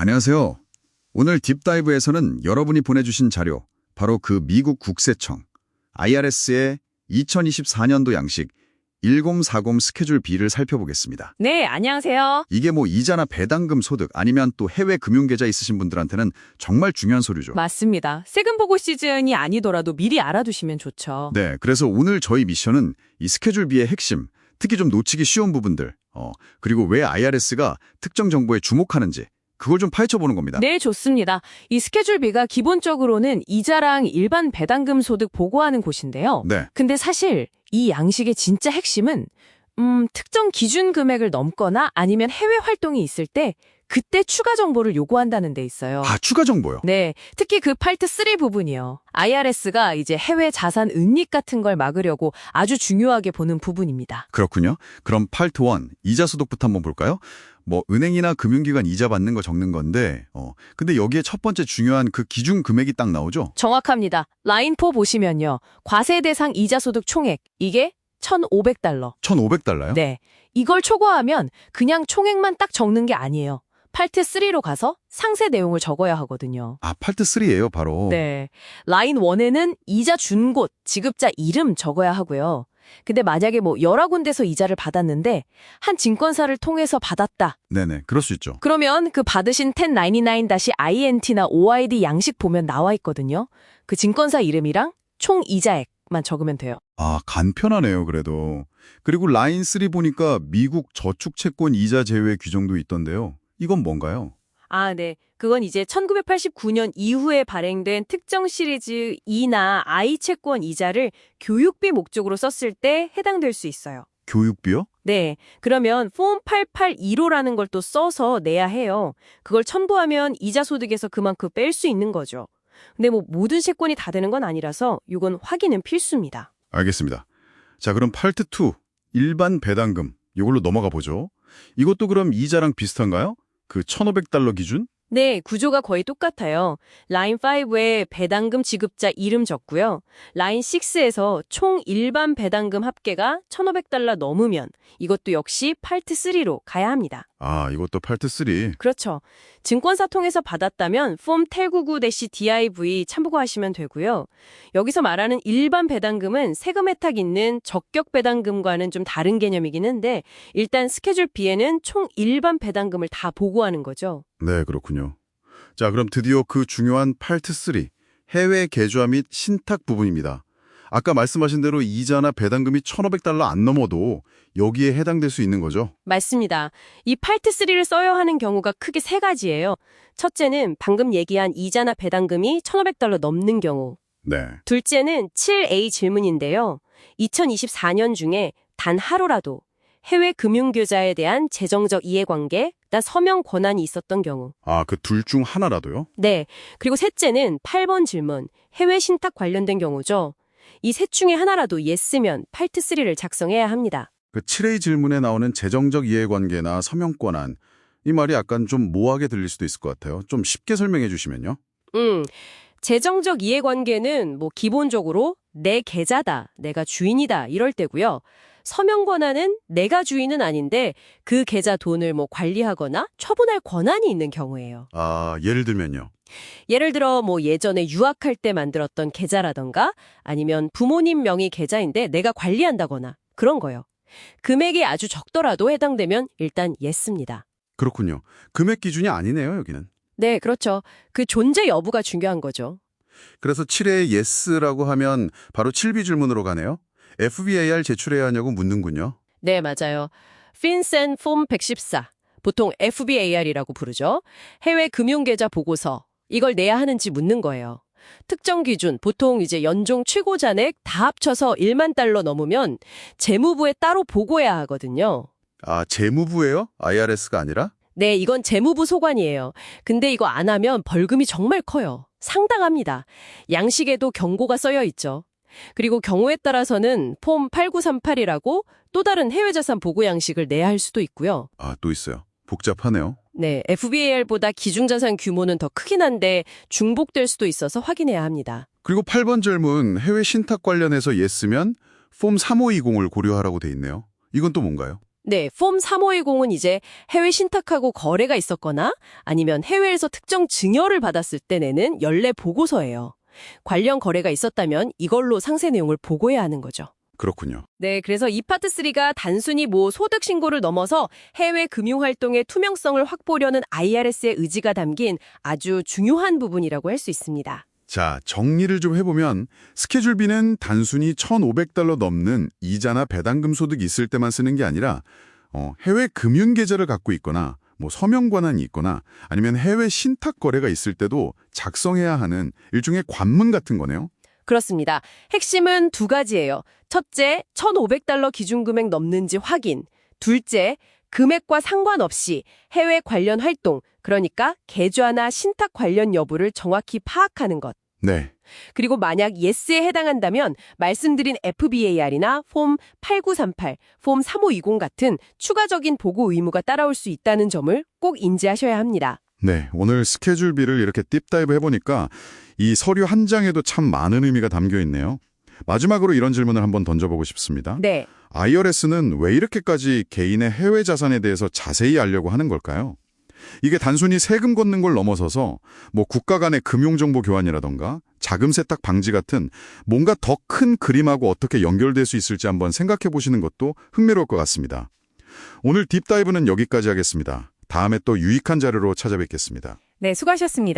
안녕하세요. 오늘 딥다이브에서는 여러분이 보내주신 자료, 바로 그 미국 국세청, IRS의 2024년도 양식 1040 스케줄 B를 살펴보겠습니다. 네, 안녕하세요. 이게 뭐 이자나 배당금 소득 아니면 또 해외 금융계좌 있으신 분들한테는 정말 중요한 서류죠. 맞습니다. 세금 보고 시즌이 아니더라도 미리 알아두시면 좋죠. 네, 그래서 오늘 저희 미션은 이 스케줄 B의 핵심, 특히 좀 놓치기 쉬운 부분들, 그리고 왜 IRS가 특정 정보에 주목하는지 그걸 좀 파헤쳐보는 겁니다. 네, 좋습니다. 이 스케줄 B가 기본적으로는 이자랑 일반 배당금 소득 보고하는 곳인데요. 네. 근데 사실 이 양식의 진짜 핵심은 특정 기준 금액을 넘거나 아니면 해외 활동이 있을 때 그때 추가 정보를 요구한다는 데 있어요. 아, 추가 정보요? 네, 특히 그 파트 3 부분이요. IRS가 이제 해외 자산 은닉 같은 걸 막으려고 아주 중요하게 보는 부분입니다. 그렇군요. 그럼 파트 1, 이자 소득부터 한번 볼까요? 뭐 은행이나 금융기관 이자 받는 거 적는 건데 근데 여기에 첫 번째 중요한 그 기준 금액이 딱 나오죠? 정확합니다. 라인 4 보시면요. 과세 대상 이자 소득 총액, 이게 $1,500. 1,500달러요? 네, 이걸 초과하면 그냥 총액만 딱 적는 게 아니에요. 파트 3로 가서 상세 내용을 적어야 하거든요. 아, 파트 3예요, 바로. 네, 라인 1에는 이자 준 곳, 지급자 이름 적어야 하고요. 근데 만약에 뭐 여러 군데서 이자를 받았는데 한 증권사를 통해서 받았다. 네네, 그럴 수 있죠. 그러면 그 받으신 1099-INT나 OID 양식 보면 나와 있거든요. 그 증권사 이름이랑 총 이자액만 적으면 돼요. 아, 간편하네요, 그래도. 그리고 라인 3 보니까 미국 저축채권 이자 제외 규정도 있던데요. 이건 뭔가요? 아, 네. 그건 이제 1989년 이후에 발행된 특정 시리즈 E나 I 채권 이자를 교육비 목적으로 썼을 때 해당될 수 있어요. 교육비요? 네. 그러면 폼 8815라는 걸 또 써서 내야 해요. 그걸 첨부하면 이자 소득에서 그만큼 뺄 수 있는 거죠. 근데 뭐 모든 채권이 다 되는 건 아니라서 이건 확인은 필수입니다. 알겠습니다. 자, 그럼 파트 2, 일반 배당금. 이걸로 넘어가 보죠. 이것도 그럼 이자랑 비슷한가요? 그 1,500달러 기준? 네, 구조가 거의 똑같아요. 라인 5에 배당금 지급자 이름 적고요. 라인 6에서 총 일반 배당금 합계가 $1,500 넘으면 이것도 역시 파트 3로 가야 합니다. 아, 이것도 파트 3. 그렇죠. 증권사 통해서 받았다면 폼 1099-DIV 참고하시면 되고요. 여기서 말하는 일반 배당금은 세금 혜택 있는 적격 배당금과는 좀 다른 개념이긴 한데 일단 스케줄 B에는 총 일반 배당금을 다 보고하는 거죠. 네, 그렇군요. 자, 그럼 드디어 그 중요한 파트 3, 해외 계좌 및 신탁 부분입니다. 아까 말씀하신 대로 이자나 배당금이 1,500달러 안 넘어도 여기에 해당될 수 있는 거죠? 맞습니다. 이 파트 3를 써야 하는 경우가 크게 세 가지예요. 첫째는 방금 얘기한 이자나 배당금이 $1,500 넘는 경우. 네. 둘째는 7A 질문인데요. 2024년 중에 단 하루라도 해외 금융계좌에 대한 재정적 이해관계, 서명 권한이 있었던 경우. 아, 그 둘 중 하나라도요? 네. 그리고 셋째는 8번 질문, 해외 신탁 관련된 경우죠. 이 셋 중에 하나라도 예스면 파트 3를 작성해야 합니다. 그 7A 질문에 나오는 재정적 이해관계나 서명 권한, 이 말이 약간 좀 모호하게 들릴 수도 있을 것 같아요. 좀 쉽게 설명해 주시면요. 재정적 이해관계는 뭐 기본적으로 내 계좌다, 내가 주인이다 이럴 때고요. 서명 권한은 내가 주인은 아닌데 그 계좌 돈을 뭐 관리하거나 처분할 권한이 있는 경우예요. 아, 예를 들면요. 예를 들어 뭐 예전에 유학할 때 만들었던 계좌라던가 아니면 부모님 명의 계좌인데 내가 관리한다거나 그런 거요. 금액이 아주 적더라도 해당되면 일단 예스입니다. 그렇군요. 금액 기준이 아니네요, 여기는. 네, 그렇죠. 그 존재 여부가 중요한 거죠. 그래서 7회 예스라고 하면 바로 7B 질문으로 가네요. FBAR 제출해야 하냐고 묻는군요. 네, 맞아요. 핀센 폼 114, 보통 FBAR이라고 부르죠. 해외 금융계좌 보고서, 이걸 내야 하는지 묻는 거예요. 특정 기준, 보통 이제 연종 최고 잔액 다 합쳐서 $10,000 넘으면 재무부에 따로 보고해야 하거든요. 아, 재무부예요? IRS가 아니라? 네, 이건 재무부 소관이에요. 근데 이거 안 하면 벌금이 정말 커요. 상당합니다. 양식에도 경고가 써여 있죠. 그리고 경우에 따라서는 폼 8938이라고 또 다른 해외자산 보고 양식을 내야 할 수도 있고요. 아, 또 있어요. 복잡하네요. 네, FBAR보다 기준자산 규모는 더 크긴 한데 중복될 수도 있어서 확인해야 합니다. 그리고 8번 질문, 해외 신탁 관련해서 예스면 폼 3520을 고려하라고 돼 있네요. 이건 또 뭔가요? 네, 폼 3510은 이제 해외 신탁하고 거래가 있었거나 아니면 해외에서 특정 증여를 받았을 때 내는 연례 보고서예요. 관련 거래가 있었다면 이걸로 상세 내용을 보고해야 하는 거죠. 그렇군요. 네, 그래서 이 파트 3가 단순히 소득 신고를 넘어서 해외 금융활동의 투명성을 확보하려는 IRS의 의지가 담긴 아주 중요한 부분이라고 할 수 있습니다. 자, 정리를 좀 해보면 스케줄 B는 단순히 $1,500 넘는 이자나 배당금 소득이 있을 때만 쓰는 게 아니라 해외 금융 계좌를 갖고 있거나 서명 권한이 있거나 아니면 해외 신탁 거래가 있을 때도 작성해야 하는 일종의 관문 같은 거네요. 그렇습니다. 핵심은 두 가지예요. 첫째, $1,500 기준금액 넘는지 확인. 둘째, 금액과 상관없이 해외 관련 활동, 그러니까 계좌나 신탁 관련 여부를 정확히 파악하는 것. 네. 그리고 만약 yes에 해당한다면 말씀드린 FBAR이나 폼 8938, 폼 3520 같은 추가적인 보고 의무가 따라올 수 있다는 점을 꼭 인지하셔야 합니다. 네, 오늘 스케줄 B를 이렇게 딥다이브 해보니까 이 서류 한 장에도 참 많은 의미가 담겨 있네요. 마지막으로 이런 질문을 한번 던져보고 싶습니다. 네. IRS는 왜 이렇게까지 개인의 해외 자산에 대해서 자세히 알려고 하는 걸까요? 이게 단순히 세금 걷는 걸 넘어서서 국가 간의 금융정보 교환이라던가 자금 세탁 방지 같은 뭔가 더 큰 그림하고 어떻게 연결될 수 있을지 한번 생각해 보시는 것도 흥미로울 것 같습니다. 오늘 딥다이브는 여기까지 하겠습니다. 다음에 또 유익한 자료로 찾아뵙겠습니다. 네, 수고하셨습니다.